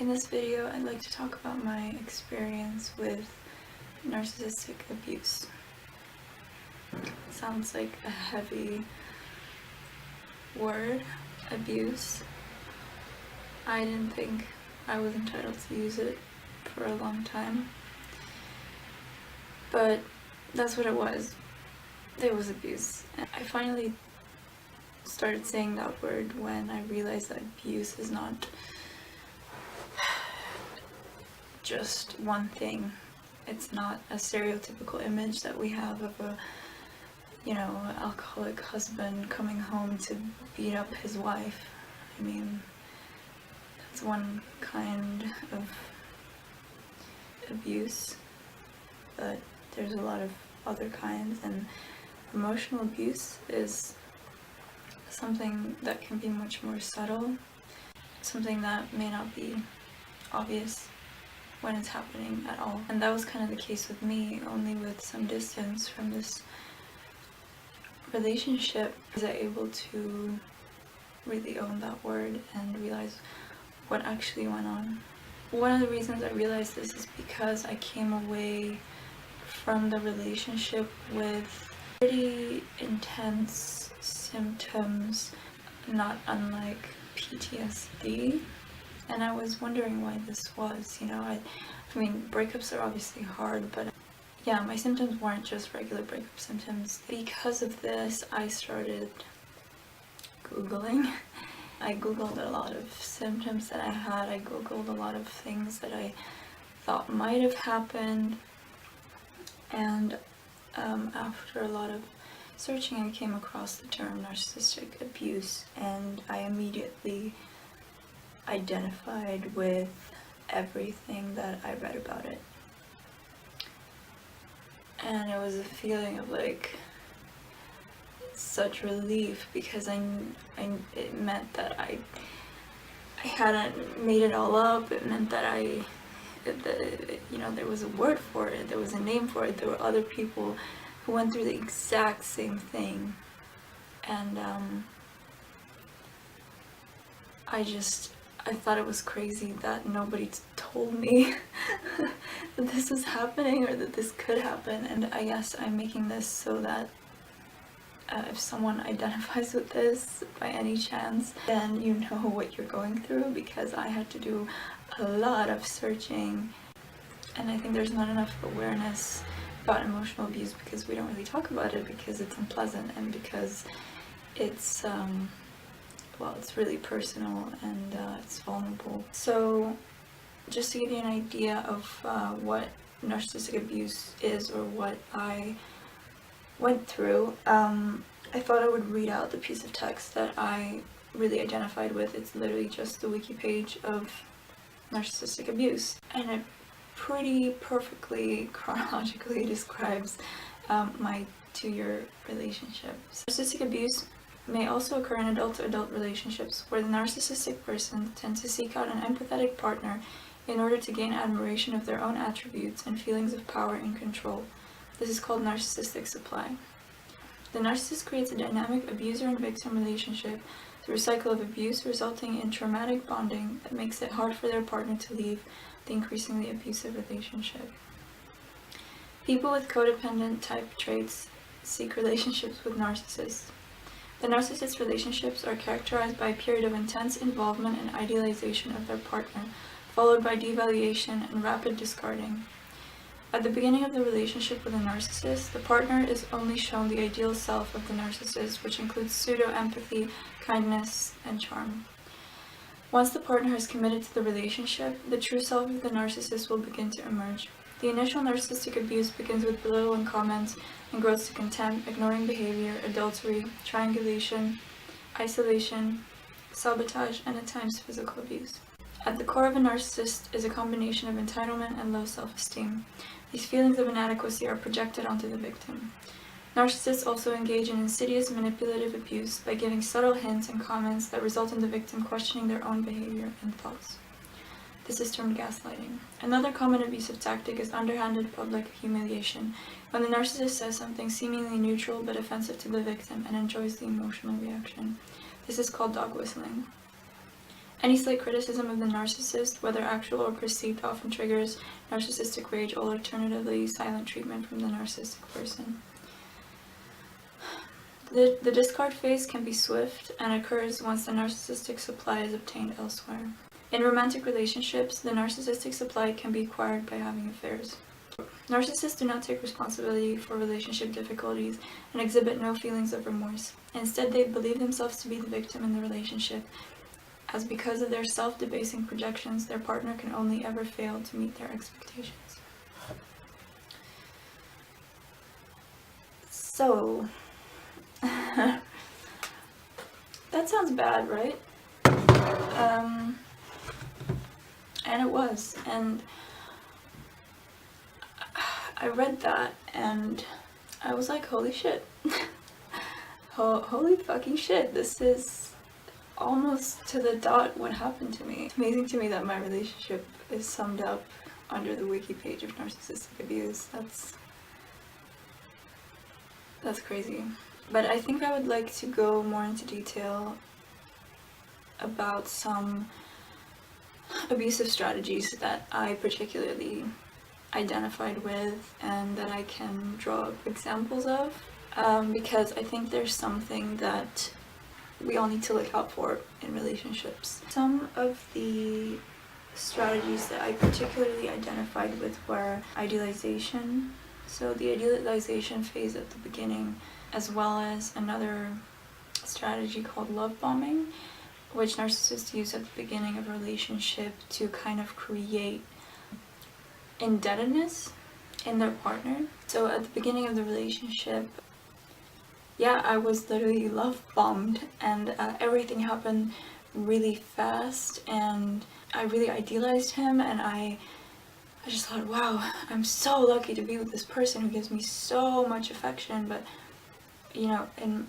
In this video, I'd like to talk about my experience with narcissistic abuse. Sounds like a heavy word, abuse. I didn't think I was entitled to use it for a long time, but that's what it was. It was abuse. And I finally started saying that word when I realized that abuse is not just one thing. It's not a stereotypical image that we have of a, alcoholic husband coming home to beat up his wife. I mean, that's one kind of abuse, but there's a lot of other kinds, and emotional abuse is something that can be much more subtle, something that may not be obvious when it's happening at all. And that was kind of the case with me, only with some distance from this relationship was I able to really own that word and realize what actually went on. One of the reasons I realized this is because I came away from the relationship with pretty intense symptoms, not unlike PTSD. And I was wondering why this was, I mean, breakups are obviously hard, but yeah, my symptoms weren't just regular breakup symptoms. Because of this, I started Googling. I Googled a lot of symptoms that I had. I Googled a lot of things that I thought might have happened. And after a lot of searching, I came across the term narcissistic abuse, and I immediately identified with everything that I read about it. And it was a feeling of such relief, because it meant that I hadn't made it all up. It meant that there was a word for it, there was a name for it, there were other people who went through the exact same thing. And I thought it was crazy that nobody told me that this was happening or that this could happen. And I guess I'm making this so that if someone identifies with this by any chance, then you know what you're going through, because I had to do a lot of searching. And I think there's not enough awareness about emotional abuse because we don't really talk about it, because it's unpleasant and because it's it's really personal and it's vulnerable. So just to give you an idea of what narcissistic abuse is, or what I went through, I thought I would read out the piece of text that I really identified with. It's literally just the wiki page of narcissistic abuse, and it pretty perfectly chronologically describes my 2-year relationship. Narcissistic abuse may also occur in adult-to-adult relationships, where the narcissistic person tends to seek out an empathetic partner in order to gain admiration of their own attributes and feelings of power and control. This is called narcissistic supply. The narcissist creates a dynamic abuser and victim relationship through a cycle of abuse, resulting in traumatic bonding that makes it hard for their partner to leave the increasingly abusive relationship. People with codependent type traits seek relationships with narcissists. The narcissist relationships are characterized by a period of intense involvement and idealization of their partner, followed by devaluation and rapid discarding. At the beginning of the relationship with a narcissist, the partner is only shown the ideal self of the narcissist, which includes pseudo-empathy, kindness, and charm. Once the partner has committed to the relationship, the true self of the narcissist will begin to emerge. The initial narcissistic abuse begins with belittling comments and grows to contempt, ignoring behavior, adultery, triangulation, isolation, sabotage, and at times physical abuse. At the core of a narcissist is a combination of entitlement and low self-esteem. These feelings of inadequacy are projected onto the victim. Narcissists also engage in insidious manipulative abuse by giving subtle hints and comments that result in the victim questioning their own behavior and thoughts. This is termed gaslighting. Another common abusive tactic is underhanded public humiliation, when the narcissist says something seemingly neutral but offensive to the victim and enjoys the emotional reaction. This is called dog whistling. Any slight criticism of the narcissist, whether actual or perceived, often triggers narcissistic rage, or alternatively silent treatment from the narcissistic person. The discard phase can be swift and occurs once the narcissistic supply is obtained elsewhere. In romantic relationships, the narcissistic supply can be acquired by having affairs. Narcissists do not take responsibility for relationship difficulties and exhibit no feelings of remorse. Instead, they believe themselves to be the victim in the relationship, as because of their self-debasing projections, their partner can only ever fail to meet their expectations. So, that sounds bad, right? And it was, and I read that and I was like, holy shit. Holy fucking shit, this is almost to the dot what happened to me. It's amazing to me that my relationship is summed up under the wiki page of narcissistic abuse. That's crazy. But I think I would like to go more into detail about some abusive strategies that I particularly identified with and that I can draw up examples of, because I think there's something that we all need to look out for in relationships. Some of the strategies that I particularly identified with were idealization. So the idealization phase at the beginning, as well as another strategy called love bombing, which narcissists use at the beginning of a relationship to kind of create indebtedness in their partner. So at the beginning of the relationship, yeah, I was literally love bombed, and everything happened really fast, and I really idealized him, and I just thought, wow, I'm so lucky to be with this person who gives me so much affection. But you know, and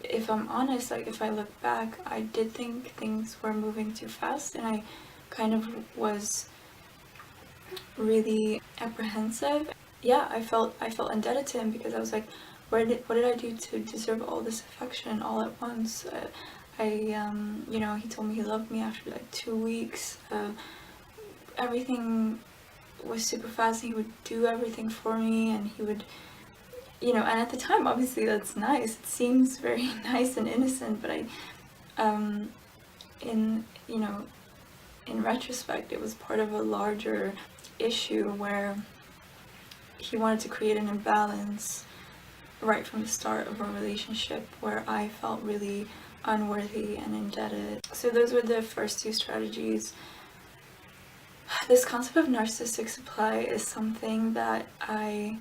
if I'm honest, like if I look back, I did think things were moving too fast, and I kind of was really apprehensive. Yeah, I felt indebted to him, because I was like, what did I do to deserve all this affection all at once? You know, he told me he loved me after like 2 weeks. Everything was super fast. He would do everything for me, and he would, you know, and at the time, obviously that's nice. It seems very nice and innocent, but in retrospect, it was part of a larger issue where he wanted to create an imbalance right from the start of our relationship, where I felt really unworthy and indebted. So those were the first two strategies. This concept of narcissistic supply is something that I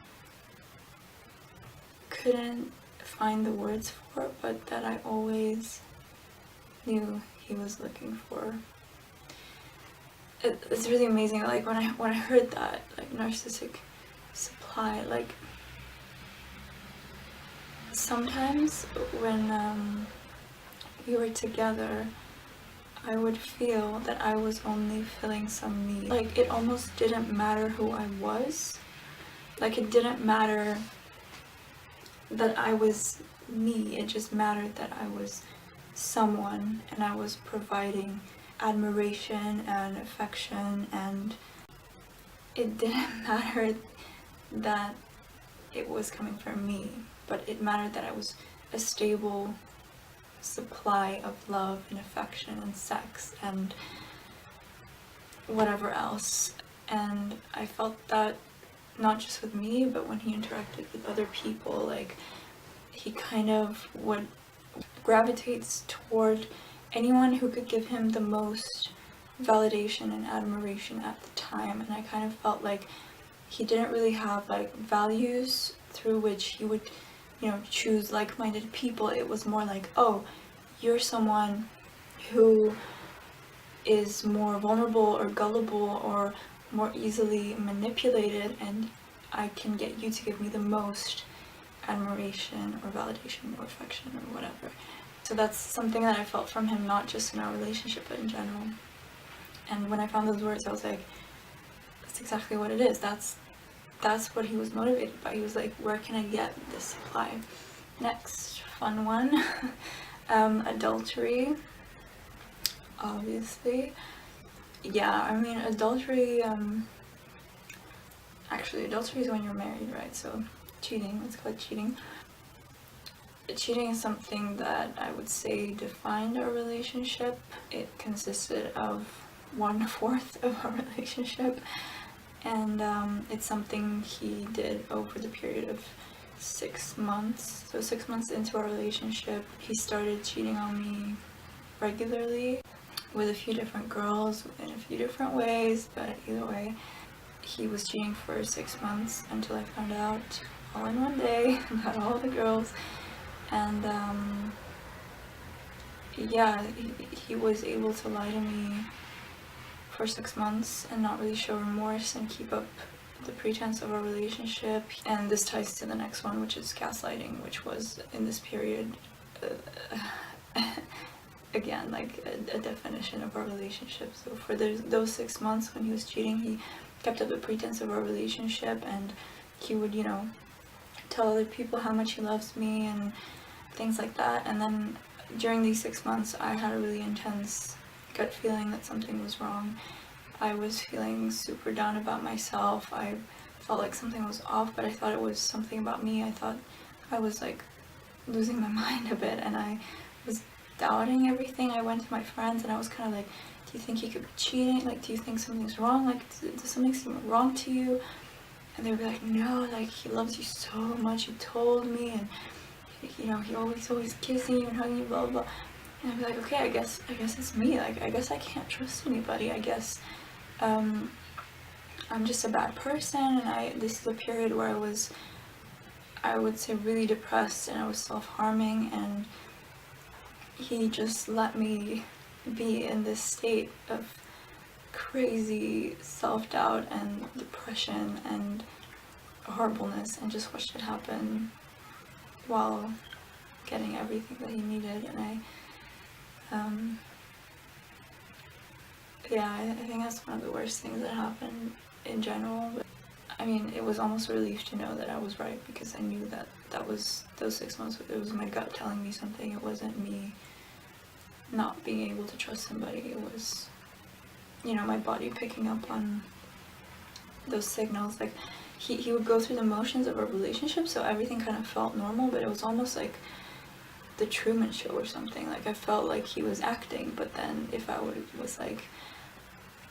couldn't find the words for, but that I always knew he was looking for. It's really amazing. Like when I heard that, like narcissistic supply, like sometimes when we were together, I would feel that I was only filling some need. Like it almost didn't matter who I was. Like it didn't matter that I was me. It just mattered that I was someone, and I was providing admiration and affection, and it didn't matter that it was coming from me, but it mattered that I was a stable supply of love and affection and sex and whatever else. And I felt that not just with me, but when he interacted with other people, like he kind of would gravitates toward anyone who could give him the most validation and admiration at the time. And I kind of felt like he didn't really have like values through which he would, you know, choose like-minded people. It was more like, oh, you're someone who is more vulnerable or gullible or more easily manipulated, and I can get you to give me the most admiration or validation or affection or whatever. So that's something that I felt from him, not just in our relationship, but in general. And when I found those words, I was like, that's exactly what it is. That's what he was motivated by. He was like, where can I get this supply? Next, fun one. Adultery. obviously. Yeah, I mean, adultery, actually, adultery is when you're married, right? So, cheating, let's call it cheating. Cheating is something that I would say defined our relationship. It consisted of 1/4 of our relationship, and it's something he did over the period of 6 months. So 6 months into our relationship, he started cheating on me regularly with a few different girls in a few different ways, but either way, he was cheating for 6 months until I found out all in one day about all the girls. And yeah, he was able to lie to me for 6 months and not really show remorse and keep up the pretense of our relationship. And this ties to the next one, which is gaslighting, which was in this period again, like a definition of our relationship. So for those 6 months when he was cheating, he kept up the pretense of our relationship, and he would, you know, tell other people how much he loves me and things like that. And then during these 6 months, I had a really intense gut feeling that something was wrong. I was feeling super down about myself. I felt like something was off, but I thought it was something about me. I thought I was like losing my mind a bit, and I was doubting everything. I went to my friends and I was kind of like, do you think he could be cheating? Like, do you think something's wrong? Like, does something seem wrong to you? And they would be like, no, like, he loves you so much, he told me, and you know, he always kissing you and hugging you, blah blah blah. And I'd be like, okay, I guess it's me. Like, I guess I can't trust anybody. I guess I'm just a bad person. And this is a period where I would say, really depressed, and I was self-harming, and he just let me be in this state of crazy self-doubt and depression and horribleness, and just watched it happen while getting everything that he needed. And I think that's one of the worst things that happened in general. But I mean, it was almost a relief to know that I was right, because I knew that was those 6 months. It was my gut telling me something. It wasn't me not being able to trust somebody. It was, you know, my body picking up on those signals. Like, he would go through the motions of our relationship, so everything kind of felt normal, but it was almost like the Truman Show or something. Like, I felt like he was acting, but then if I was like,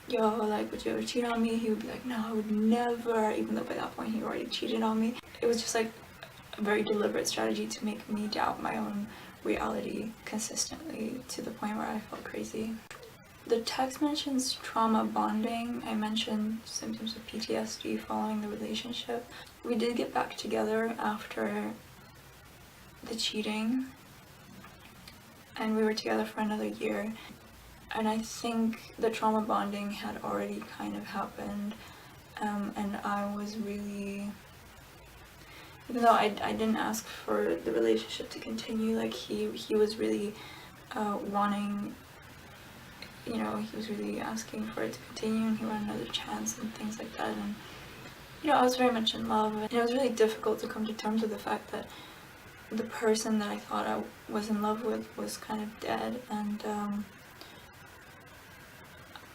yo, like, would you ever cheat on me? He would be like, no, I would never, even though by that point he already cheated on me. It was just like a very deliberate strategy to make me doubt my own reality consistently, to the point where I felt crazy. The text mentions trauma bonding. I mentioned symptoms of PTSD following the relationship. We did get back together after the cheating, and we were together for another year. And I think the trauma bonding had already kind of happened, and I was really, even though I didn't ask for the relationship to continue, like, he was really wanting, you know, he was really asking for it to continue, and he wanted another chance and things like that. And, you know, I was very much in love, and it was really difficult to come to terms with the fact that the person that I thought I was in love with was kind of dead. And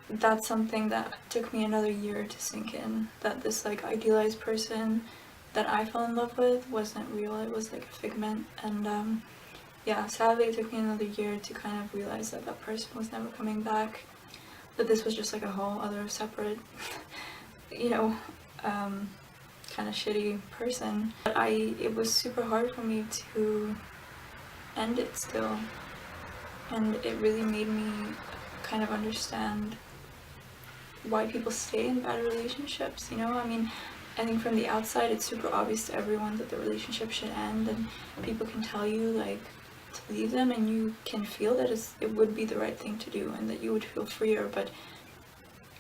that's something that took me another year to sink in, that this like idealized person that I fell in love with wasn't real. It was like a figment. And yeah, sadly it took me another year to kind of realize that that person was never coming back, that this was just like a whole other separate you know, kind of shitty person. But it was super hard for me to end it still, and it really made me kind of understand why people stay in bad relationships, you know? I mean, I think from the outside it's super obvious to everyone that the relationship should end, and people can tell you like to leave them, and you can feel that it would be the right thing to do and that you would feel freer, but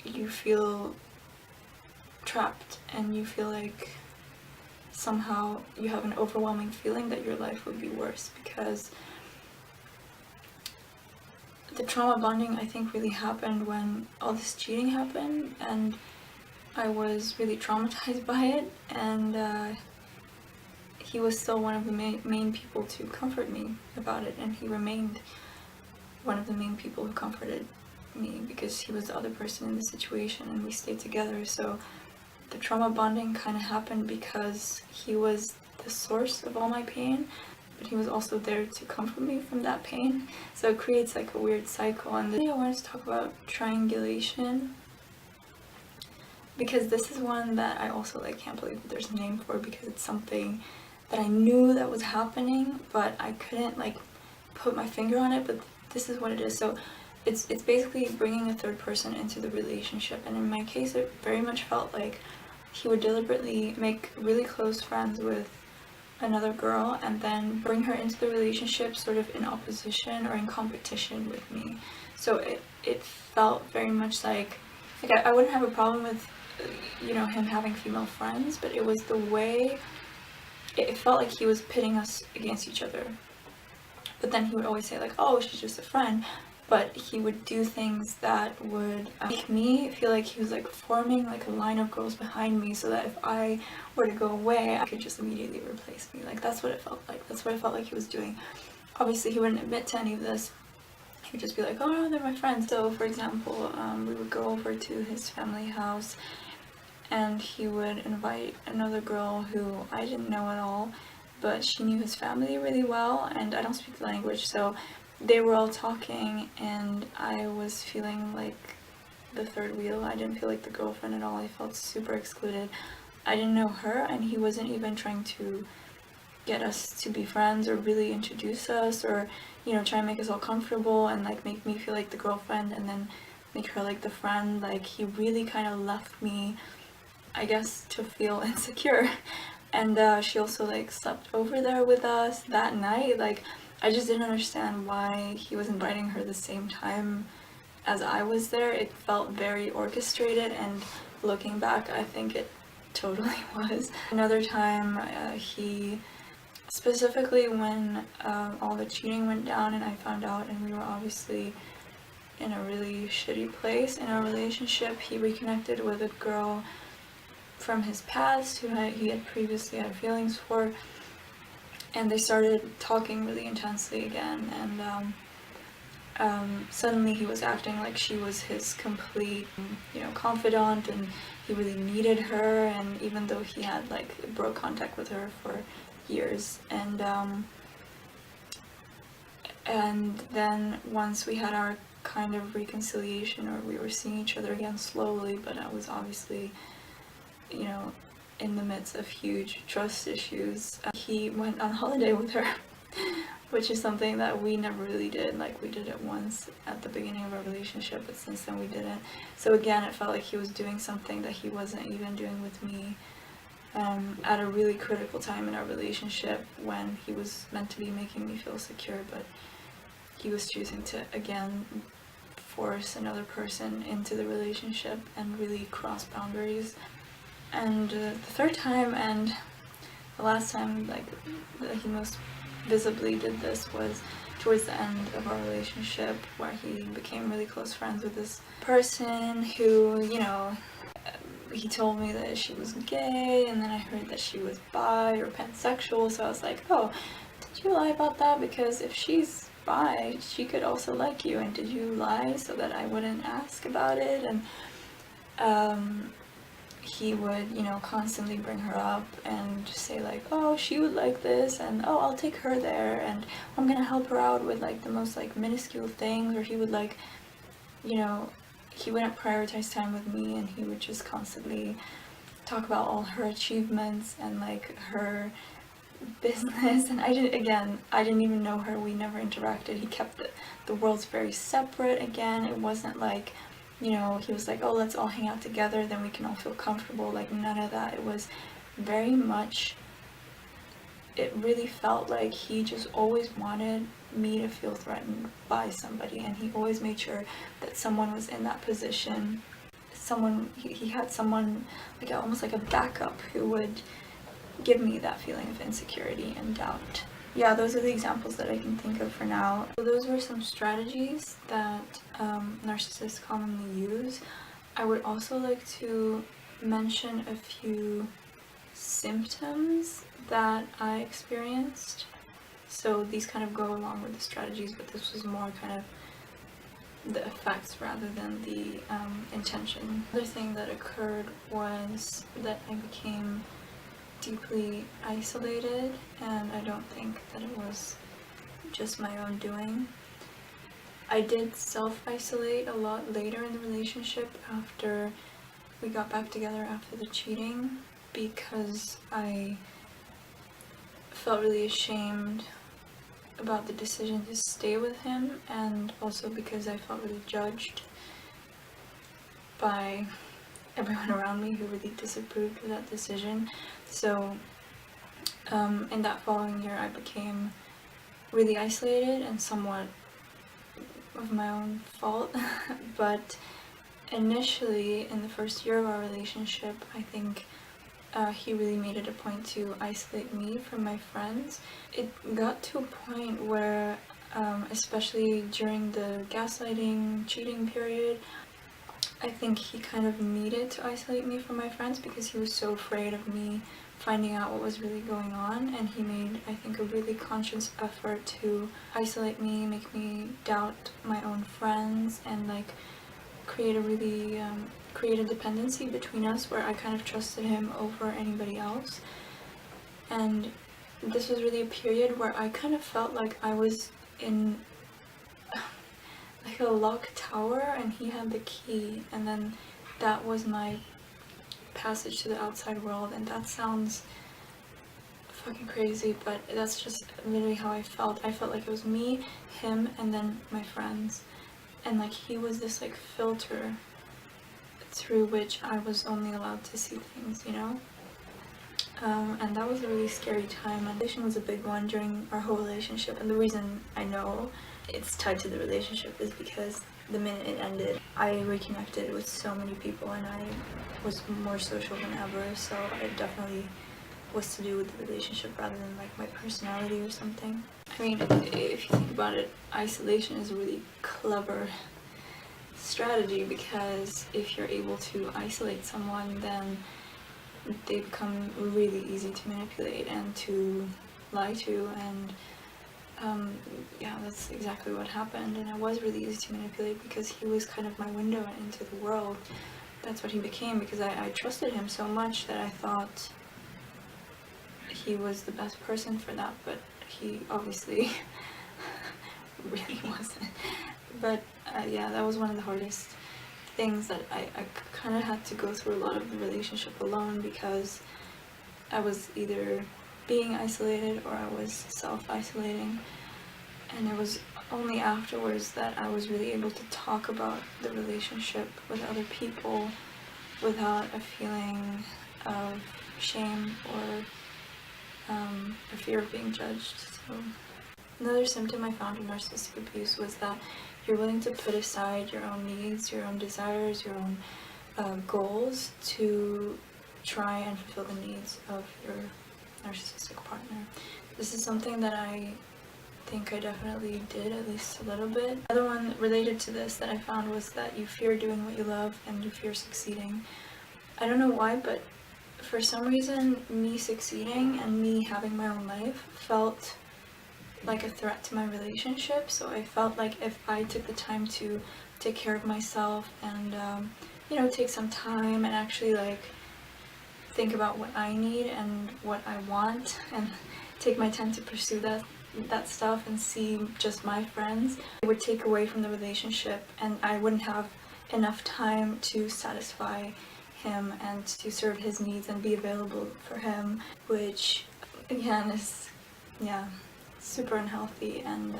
you feel trapped, and you feel like somehow you have an overwhelming feeling that your life would be worse, because the trauma bonding I think really happened when all this cheating happened, and I was really traumatized by it, and he was still one of the main people to comfort me about it, and he remained one of the main people who comforted me, because he was the other person in the situation and we stayed together. So the trauma bonding kind of happened because he was the source of all my pain, but he was also there to comfort me from that pain. So it creates like a weird cycle. And today I wanted to talk about triangulation, because this is one that I also like can't believe that there's a name for, because it's something that I knew that was happening, but I couldn't like put my finger on it. But this is what it is. So it's basically bringing a third person into the relationship, and in my case it very much felt like he would deliberately make really close friends with another girl and then bring her into the relationship sort of in opposition or in competition with me. So it felt very much like I wouldn't have a problem with him having female friends, but it was the way it felt like he was pitting us against each other. But then he would always say like, oh, she's just a friend. But he would do things that would make me feel like he was like forming like a line of girls behind me, so that if I were to go away, I could just immediately replace me. Like, that's what it felt like. That's what I felt like he was doing. Obviously, he wouldn't admit to any of this. He would just be like, oh no, they're my friends. So, for example, we would go over to his family house, and he would invite another girl who I didn't know at all, but she knew his family really well, and I don't speak the language, so they were all talking, and I was feeling like the third wheel. I didn't feel like the girlfriend at all. I felt super excluded. I didn't know her, and he wasn't even trying to get us to be friends or really introduce us, or try and make us all comfortable and like make me feel like the girlfriend and then make her like the friend. Like, he really kind of left me, I guess, to feel insecure. And she also like slept over there with us that night. Like, I just didn't understand why he was inviting her the same time as I was there. It felt very orchestrated, and looking back, I think it totally was. Another time, he, specifically when all the cheating went down and I found out, and we were obviously in a really shitty place in our relationship, he reconnected with a girl from his past who he had previously had feelings for. And they started talking really intensely again, and suddenly he was acting like she was his complete, confidant, and he really needed her, and even though he had like broke contact with her for years. And then once we had our kind of reconciliation, or we were seeing each other again slowly, but I was obviously, in the midst of huge trust issues, he went on holiday with her, which is something that we never really did. Like, we did it once at the beginning of our relationship, but since then we didn't. So again, it felt like he was doing something that he wasn't even doing with me, at a really critical time in our relationship when he was meant to be making me feel secure, but he was choosing to again force another person into the relationship and really cross boundaries. And the third time, and the last time that he most visibly did this, was towards the end of our relationship, where he became really close friends with this person who, he told me that she was gay, and then I heard that she was bi or pansexual, so I was like, oh, did you lie about that? Because if she's bi, she could also like you, and did you lie so that I wouldn't ask about it? And he would, constantly bring her up and say like, oh, she would like this, and oh, I'll take her there, and I'm gonna help her out with like the most like minuscule things. Or he would like, he wouldn't prioritize time with me, and he would just constantly talk about all her achievements and like her business. And I didn't even know her. We never interacted. He kept the worlds very separate. Again, it wasn't like, he was like, oh, let's all hang out together, then we can all feel comfortable. Like, none of that. It was very much, it really felt like he just always wanted me to feel threatened by somebody, and he always made sure that someone was in that position. He had someone, like almost like a backup, who would give me that feeling of insecurity and doubt. Yeah, those are the examples that I can think of for now. So those were some strategies that narcissists commonly use. I would also like to mention a few symptoms that I experienced. So these kind of go along with the strategies, but this was more kind of the effects rather than the intention. Another thing that occurred was that I became deeply isolated, and I don't think that it was just my own doing. I did self-isolate a lot later in the relationship after we got back together after the cheating, because I felt really ashamed about the decision to stay with him, and also because I felt really judged by everyone around me who really disapproved of that decision. So in that following year I became really isolated, and somewhat of my own fault. But initially, in the first year of our relationship, I think he really made it a point to isolate me from my friends. It got to a point where, especially during the gaslighting, cheating period, I think he kind of needed to isolate me from my friends because he was so afraid of me finding out what was really going on, and he made, I think, a really conscious effort to isolate me, make me doubt my own friends, and like create a dependency between us where I kind of trusted him over anybody else. And this was really a period where I kind of felt like I was in like a locked tower and he had the key, and then that was my passage to the outside world. And that sounds fucking crazy, but that's just literally how I felt. I felt like it was me, him, and then my friends, and like he was this like filter through which I was only allowed to see things, you know? And that was a really scary time. Isolation was a big one during our whole relationship, and the reason I know it's tied to the relationship is because the minute it ended, I reconnected with so many people and I was more social than ever, so it definitely was to do with the relationship rather than like my personality or something. I mean, if you think about it, isolation is a really clever strategy, because if you're able to isolate someone, then they become really easy to manipulate and to lie to, and yeah, that's exactly what happened. And it was really easy to manipulate because he was kind of my window into the world. That's what he became, because I trusted him so much that I thought he was the best person for that, but he obviously really wasn't. But yeah, that was one of the hardest things that I kind of had to go through a lot of the relationship alone, because I was either being isolated or I was self-isolating, and it was only afterwards that I was really able to talk about the relationship with other people without a feeling of shame or a fear of being judged. So another symptom I found in narcissistic abuse was that you're willing to put aside your own needs, your own desires, your own goals to try and fulfill the needs of your narcissistic partner. This is something that I think I definitely did, at least a little bit. Another one related to this that I found was that you fear doing what you love and you fear succeeding. I don't know why, but for some reason, me succeeding and me having my own life felt like a threat to my relationship. So I felt like if I took the time to take care of myself and you know, take some time and actually like think about what I need and what I want and take my time to pursue that stuff and see just my friends, it would take away from the relationship, and I wouldn't have enough time to satisfy him and to serve his needs and be available for him, which again is, yeah, super unhealthy. And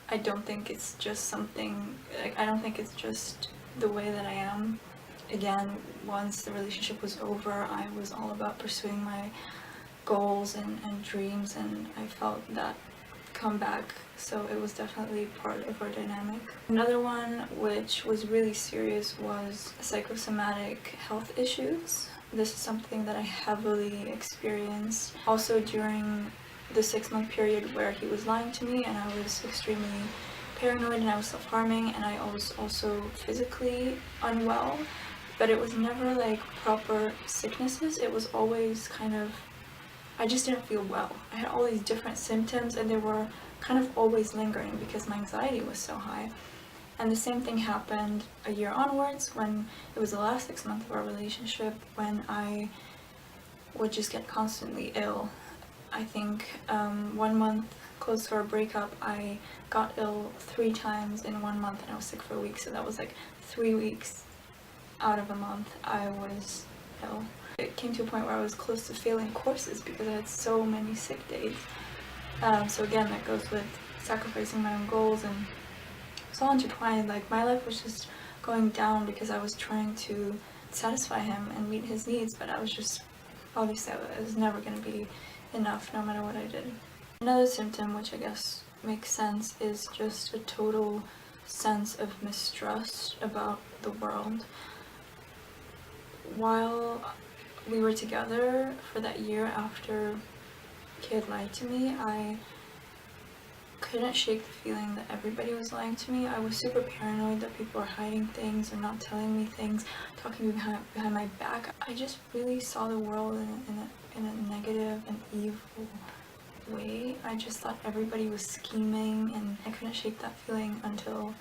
I don't think it's just something, like, I don't think it's just the way that I am. Again, once the relationship was over, I was all about pursuing my goals and dreams, and I felt that come back, so it was definitely part of our dynamic. Another one which was really serious was psychosomatic health issues. This is something that I heavily experienced also during the 6-month period where he was lying to me, and I was extremely paranoid and I was self-harming, and I was also physically unwell, but it was never like proper sicknesses. It was always kind of, I just didn't feel well. I had all these different symptoms and they were kind of always lingering because my anxiety was so high. And the same thing happened a year onwards, when it was the last 6 months of our relationship, when I would just get constantly ill. I think 1 month close to our breakup, I got ill 3 times in 1 month, and I was sick for a week, so that was like 3 weeks out of a month I was ill. It came to a point where I was close to failing courses because I had so many sick days. So again, that goes with sacrificing my own goals, and it's all intertwined. Like, my life was just going down because I was trying to satisfy him and meet his needs, but I was just, obviously I was never going to be enough no matter what I did. Another symptom, which I guess makes sense, is just a total sense of mistrust about the world. While we were together for that year after he had lied to me, I couldn't shake the feeling that everybody was lying to me. I was super paranoid that people were hiding things or not telling me things, talking behind my back. I just really saw the world in a negative and evil way. I just thought everybody was scheming, and I couldn't shake that feeling until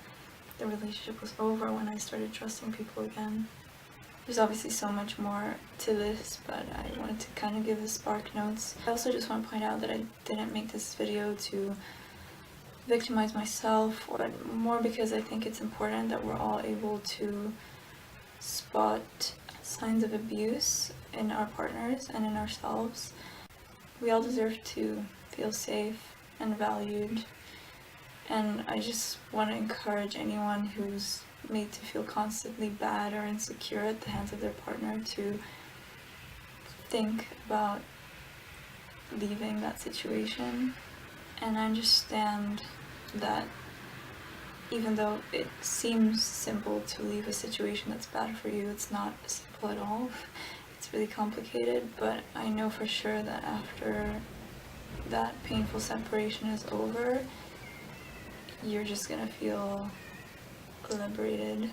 the relationship was over, when I started trusting people again. There's obviously so much more to this, but I wanted to kind of give the spark notes. I also just want to point out that I didn't make this video to victimize myself, but more because I think it's important that we're all able to spot signs of abuse in our partners and in ourselves. We all deserve to feel safe and valued, and I just want to encourage anyone who's made to feel constantly bad or insecure at the hands of their partner to think about leaving that situation. And I understand that even though it seems simple to leave a situation that's bad for you, it's not simple at all. It's really complicated, but I know for sure that after that painful separation is over, you're just gonna feel liberated